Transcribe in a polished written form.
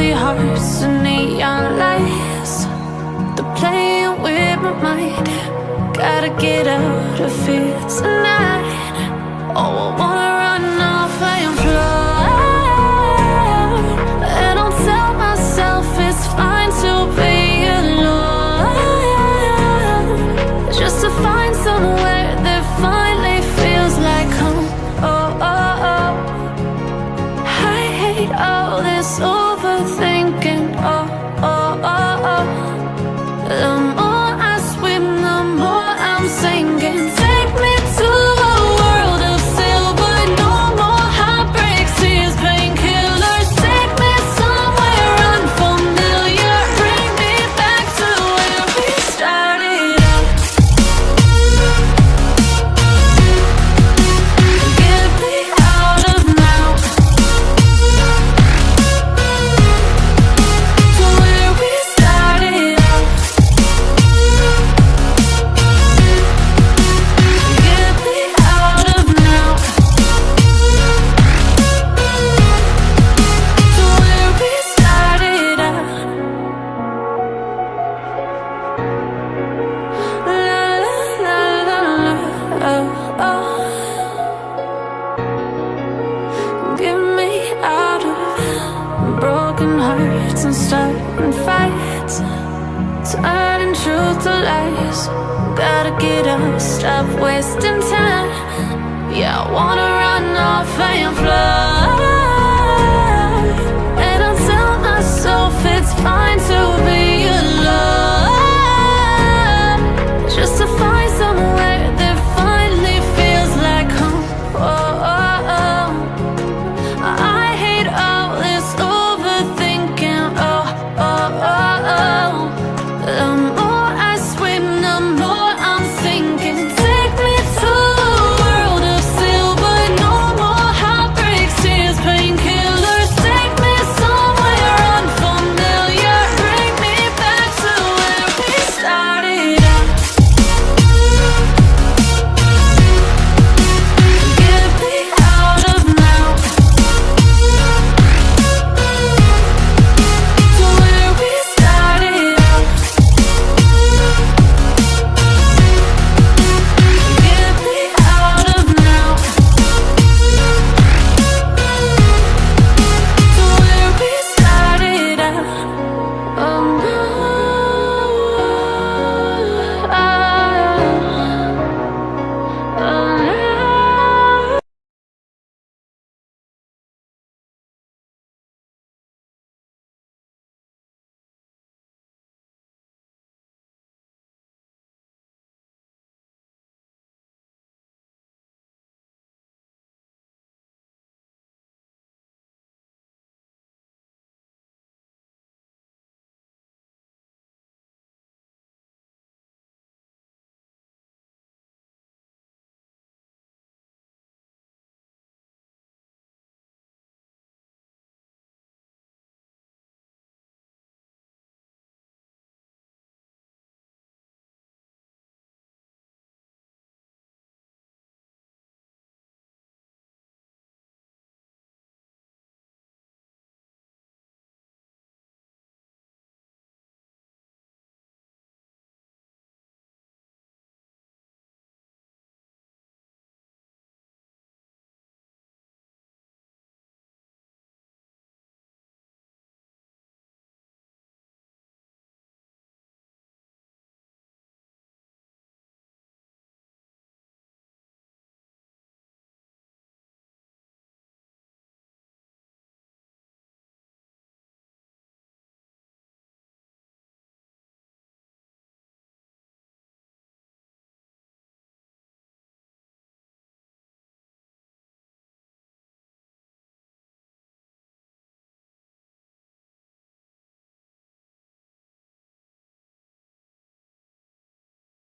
empty hearts and neon lights. They're playing with my mind. Gotta get out of here tonight. Oh, I wanna run off and fly. And I'll tell myself it's fine to be alone, just to find somewhere that finally feels like home. Oh, oh, oh. I hate all this overthinking. Oh, oh, oh, oh. The more I swim, the more I'm sinking. Take me to a world of silver. No more heartbreaks, tears, painkillers. Take me somewhere unfamiliar. Bring me back to where we started out. Get me out of now, to where we started out. Get me out of now, to where we started out. La la la la la, oh, oh. Get me out of broken hearts and starting fights, turning truth to lies. Gotta get up, stop wasting time. Yeah, I wanna run off and fly. And I'll tell myself it's fine to be